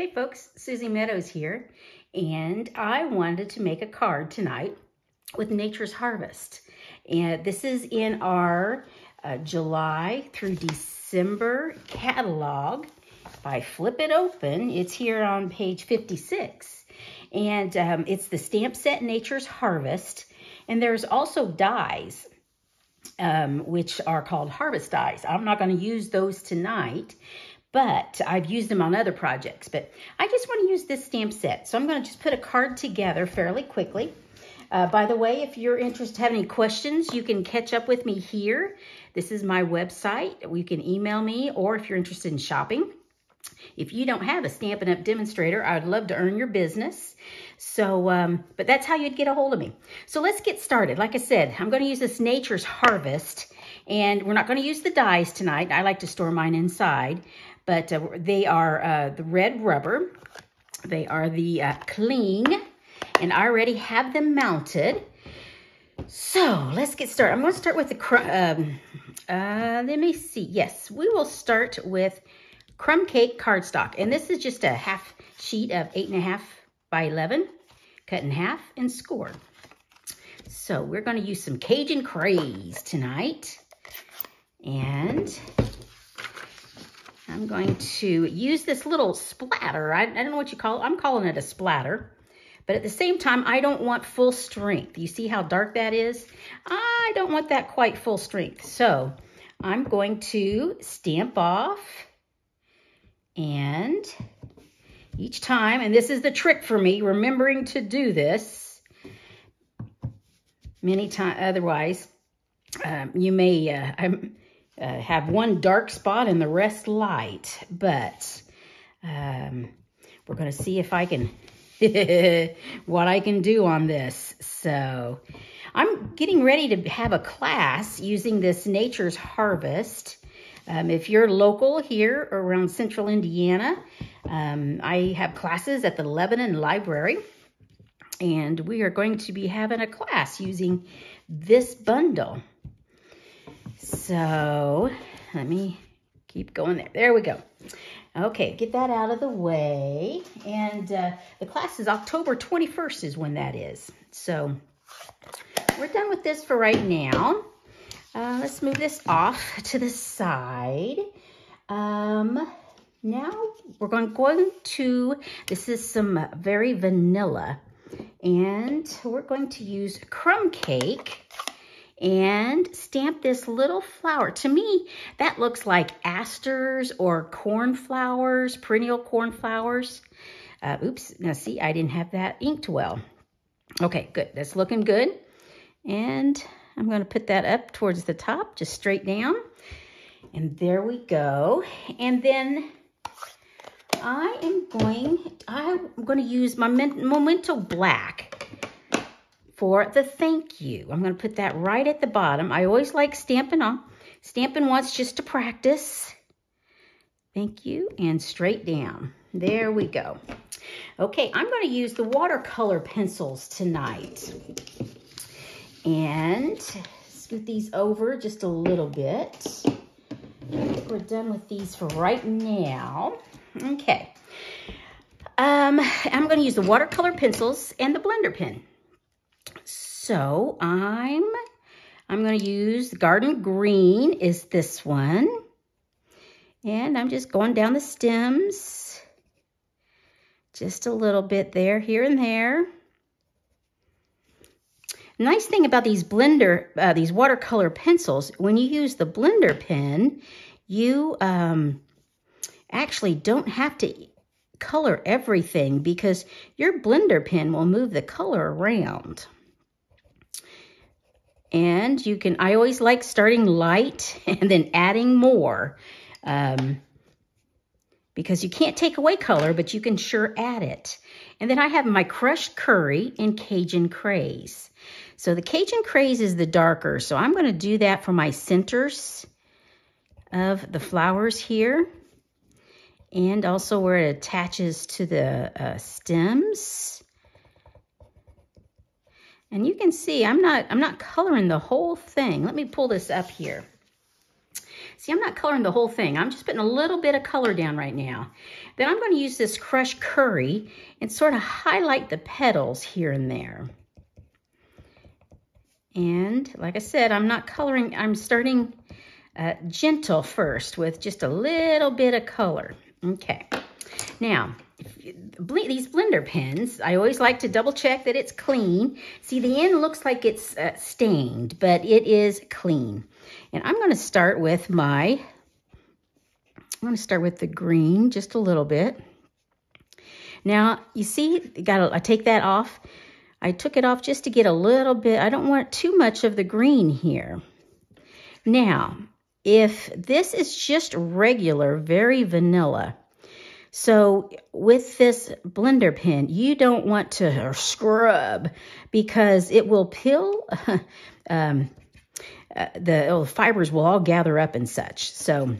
Hey folks, Susie Meadows here, and I wanted to make a card tonight with Nature's Harvest. And this is in our July through December catalog. If I flip it open, it's here on page 56. And it's the stamp set Nature's Harvest. And there's also dies, which are called harvest dies. I'm not going to use those tonight, but I've used them on other projects. But I just want to use this stamp set. So I'm going to just put a card together fairly quickly. By the way, if you're interested, have any questions, you can catch up with me here. This is my website. You can email me, or if you're interested in shopping. If you don't have a Stampin' Up! Demonstrator, I would love to earn your business. So, but that's how you'd get a hold of me. So let's get started. Like I said, I'm going to use this Nature's Harvest, and we're not going to use the dies tonight. I like to store mine inside, but they are the red rubber. They are the cling, and I already have them mounted. So let's get started. I'm going to start with the, let me see. Yes, we will start with crumb cake cardstock, and this is just a half sheet of 8.5 by 11, cut in half and scored. So we're going to use some Cajun Craze tonight, and I'm going to use this little splatter. I don't know what you call it. I'm calling it a splatter, but at the same time, I don't want full strength. You see how dark that is? I don't want that quite full strength. So I'm going to stamp off. And each time, and this is the trick for me, remembering to do this many times, otherwise you may have one dark spot and the rest light, but we're going to see if I can, what I can do on this. So I'm getting ready to have a class using this Nature's Harvest. If you're local here around central Indiana, I have classes at the Lebanon Library, and we are going to be having a class using this bundle. So let me keep going there. There we go. Okay, get that out of the way. And the class is October 21st is when that is. So we're done with this for right now. Let's move this off to the side. Now we're going to, this is some very vanilla, and we're going to use crumb cake and stamp this little flower. To me, that looks like asters or cornflowers, perennial cornflowers. Oops, now see, I didn't have that inked well. Okay, good, that's looking good. And I'm going to put that up towards the top, just straight down. And there we go. And then I'm going to use my Memento Black for the thank you. I'm going to put that right at the bottom. I always like stamping on. Stamping once just to practice. Thank you. And straight down. There we go. Okay, I'm going to use the watercolor pencils tonight. And scoot these over just a little bit. I think we're done with these for right now. Okay. I'm going to use the watercolor pencils and the blender pen. So I'm going to use the Garden Green is this one. And I'm just going down the stems. Just a little bit there, here and there. Nice thing about these these watercolor pencils, when you use the blender pen, you actually don't have to color everything because your blender pen will move the color around. And you can, I always like starting light and then adding more because you can't take away color, but you can sure add it. And then I have my crushed curry and Cajun Craze. So the Cajun Craze is the darker, so I'm going to do that for my centers of the flowers here, and also where it attaches to the stems. And you can see I'm not coloring the whole thing. Let me pull this up here. See, I'm not coloring the whole thing. I'm just putting a little bit of color down right now. Then I'm going to use this crushed curry and sort of highlight the petals here and there. And like I said, I'm not coloring. I'm starting gentle first with just a little bit of color. Okay. Now, these blender pens, I always like to double check that it's clean. See, the end looks like it's stained, but it is clean. And I'm going to start with the green just a little bit. Now, you see, I take that off. I took it off just to get a little bit. I don't want too much of the green here. Now, if this is just regular, very vanilla, so with this blender pen, you don't want to scrub because it will peel, the fibers will all gather up and such. So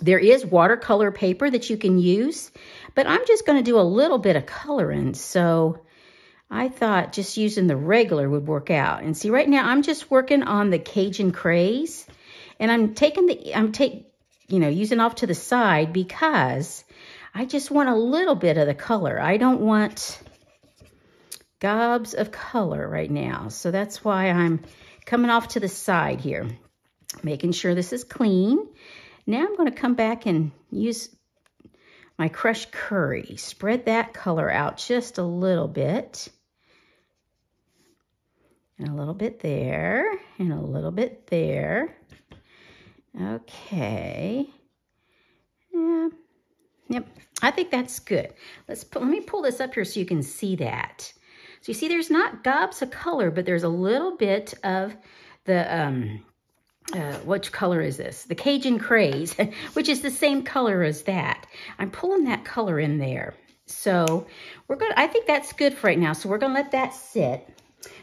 there is watercolor paper that you can use, but I'm just going to do a little bit of coloring. So I thought just using the regular would work out. And see, right now I'm just working on the Cajun Craze, and I'm using off to the side because I just want a little bit of the color. I don't want gobs of color right now. So that's why I'm coming off to the side here, making sure this is clean. Now I'm going to come back and use my crushed curry. Spread that color out just a little bit. And a little bit there, and a little bit there. Okay. Yeah. Yep, I think that's good. Let me pull this up here so you can see that. So you see there's not gobs of color, but there's a little bit of the, which color is this? The Cajun Craze, which is the same color as that. I'm pulling that color in there. So I think that's good for right now. So we're gonna let that sit.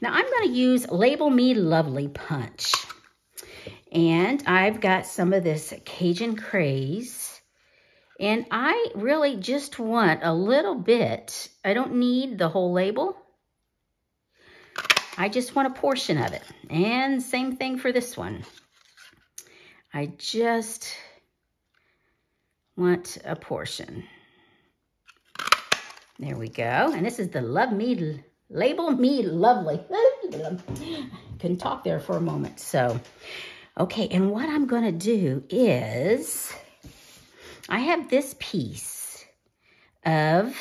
Now I'm gonna use Label Me Lovely Punch. And I've got some of this Cajun Craze. And I really just want a little bit. I don't need the whole label. I just want a portion of it. And same thing for this one. I just want a portion. There we go. And this is the Label Me Lovely. Couldn't talk there for a moment. So, okay, and what I'm going to do is I have this piece of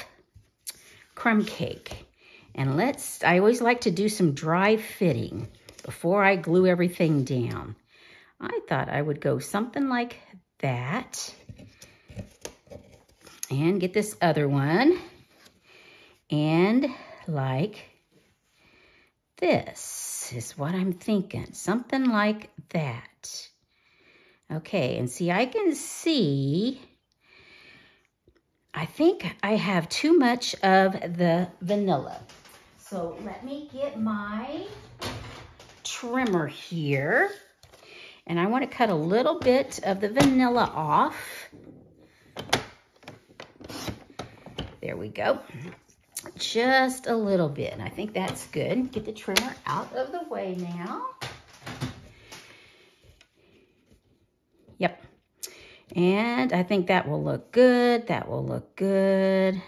crumb cake, and I always like to do some dry fitting before I glue everything down. I thought I would go something like that and get this other one and like this is what I'm thinking, something like that. Okay, and see, I can see, I think I have too much of the vanilla. So let me get my trimmer here. And I want to cut a little bit of the vanilla off. There we go. Just a little bit. And I think that's good. Get the trimmer out of the way now. Yep. And I think that will look good. That will look good.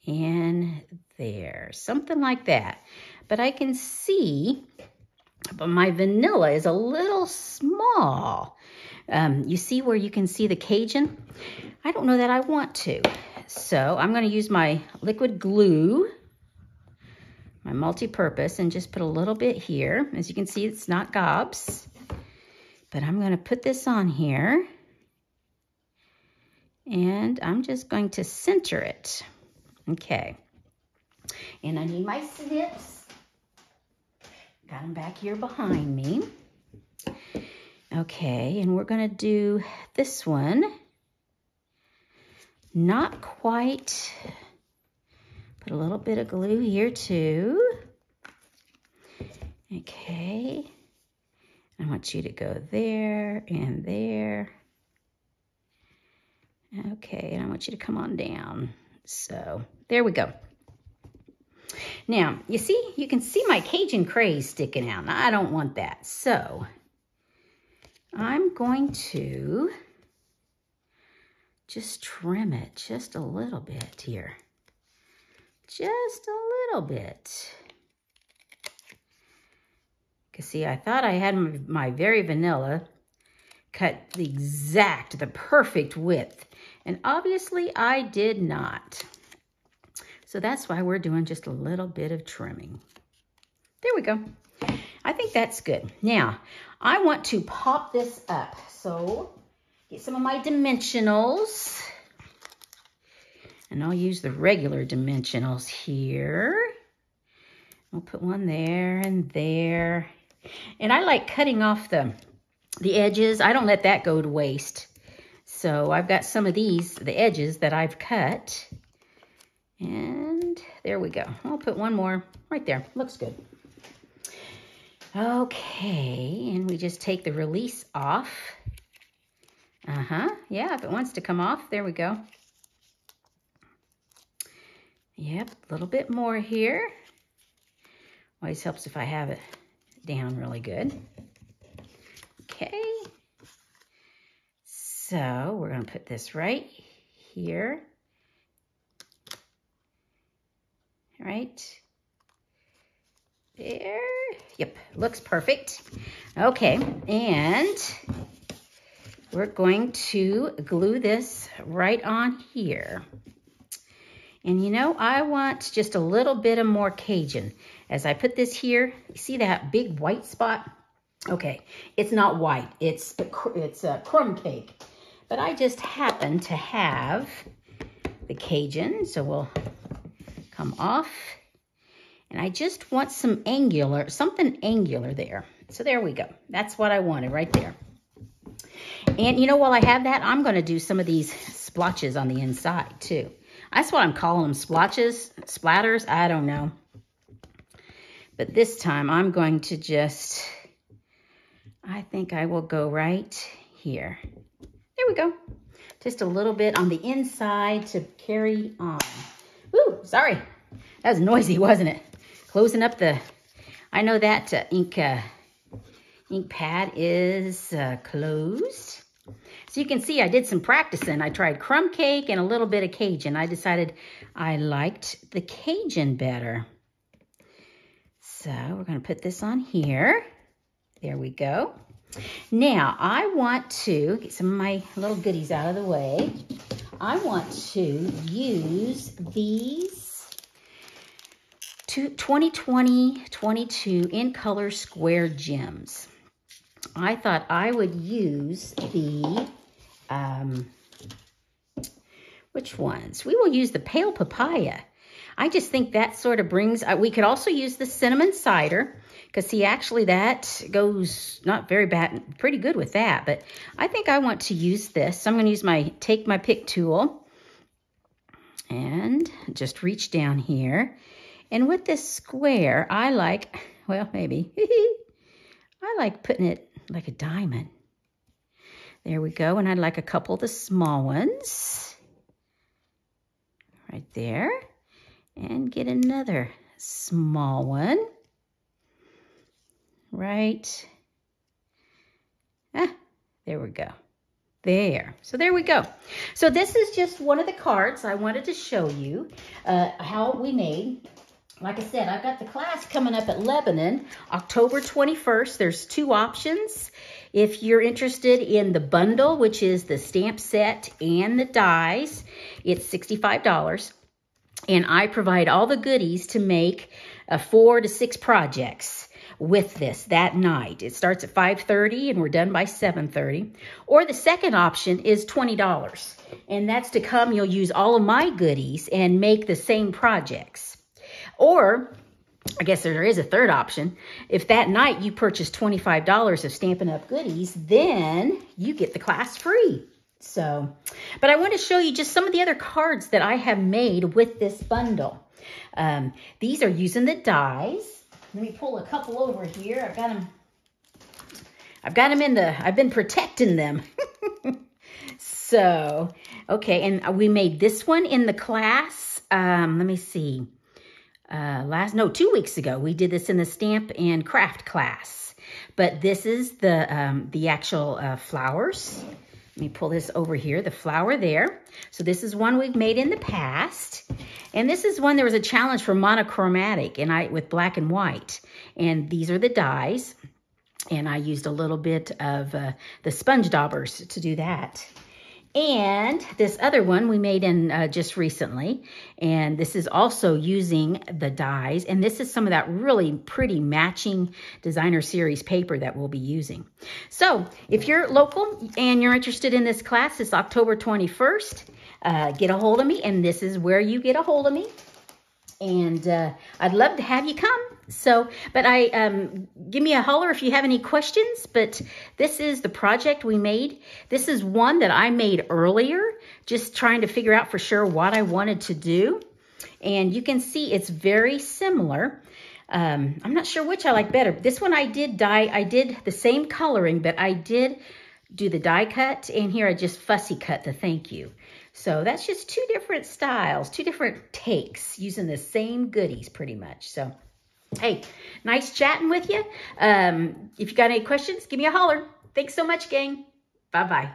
And there. Something like that. But I can see, but my vanilla is a little small. You see where you can see the Cajun? I don't know that I want to. So I'm going to use my liquid glue, my multi-purpose, and just put a little bit here. As you can see, it's not gobs. But I'm going to put this on here. And I'm just going to center it. Okay. And I need my snips. Got them back here behind me. Okay, and we're going to do this one. Not quite. Put a little bit of glue here too. Okay. I want you to go there and there. Okay, and I want you to come on down. So, there we go. Now, you see, you can see my Cajun Craze sticking out. Now, I don't want that. So, I'm going to just trim it just a little bit here. Just a little bit. Because see, I thought I had my very vanilla cut the perfect width. And obviously I did not. So that's why we're doing just a little bit of trimming. There we go. I think that's good. Now, I want to pop this up. So get some of my dimensionals. And I'll use the regular dimensionals here. I'll put one there and there. And I like cutting off the edges. I don't let that go to waste. So I've got some of these, the edges that I've cut. And there we go. I'll put one more right there. Looks good. Okay, and we just take the release off. Yeah, if it wants to come off, there we go. Yep, a little bit more here. Always helps if I have it down really good. Okay. So we're going to put this right here. Right there. Yep, looks perfect. Okay, and we're going to glue this right on here. And you know, I want just a little bit of more Cajun. As I put this here, you see that big white spot? Okay, it's not white, it's a crumb cake. But I just happen to have the Cajun, so we'll come off. And I just want something angular there. So there we go. That's what I wanted right there. And you know, while I have that, I'm gonna do some of these splotches on the inside too. That's what I'm calling them, splotches, splatters, I don't know. But this time I'm going to just, I think I will go right here. There we go. Just a little bit on the inside to carry on. Ooh, sorry. That was noisy, wasn't it? Closing up the, I know that ink pad is closed. So you can see I did some practicing. I tried crumb cake and a little bit of Cajun. I decided I liked the Cajun better. So we're going to put this on here. There we go. Now I want to get some of my little goodies out of the way. I want to use these 2020-22 in color square gems. I thought I would use the, which ones? We will use the pale papaya. I just think that sort of brings, we could also use the cinnamon cider, because see, actually that goes not very bad, pretty good with that, but I think I want to use this. So I'm going to use take my pick tool and just reach down here. And with this square, I like, well, maybe, I like putting it like a diamond. There we go. And I'd like a couple of the small ones right there. And get another small one right. There we go. There. So there we go. So this is just one of the cards I wanted to show you how we made. Like I said, I've got the class coming up at Lebanon, October 21st. There's 2 options. If you're interested in the bundle, which is the stamp set and the dies, it's $65. And I provide all the goodies to make 4 to 6 projects with this that night. It starts at 5:30 and we're done by 7:30. Or the second option is $20. And that's to come, you'll use all of my goodies and make the same projects. Or, I guess there is a third option. If that night you purchase $25 of Stampin' Up! Goodies, then you get the class free. So, but I want to show you just some of the other cards that I have made with this bundle. These are using the dies. Let me pull a couple over here. I've got them in I've been protecting them. So, okay, and we made this one in the class. Let me see. 2 weeks ago, we did this in the Stamp and Craft class. but this is the actual flowers. Let me pull this over here, the flower there. So this is one we've made in the past. And this is one, there was a challenge for monochromatic with black and white. And these are the dies. And I used a little bit of the sponge daubers to do that. And this other one we made in just recently. And this is also using the dies. And this is some of that really pretty matching designer series paper that we'll be using. So if you're local and you're interested in this class, it's October 21st. Get a hold of me, and this is where you get a hold of me. And I'd love to have you come. So, but give me a holler if you have any questions. But this is the project we made. This is one that I made earlier, just trying to figure out for sure what I wanted to do. And you can see it's very similar. I'm not sure which I like better. This one I did the same coloring, but I did do the die cut. And here I just fussy cut the thank you. So that's just two different styles, two different takes using the same goodies pretty much. So, hey, nice chatting with you. If you got any questions, give me a holler. Thanks so much, gang. Bye-bye.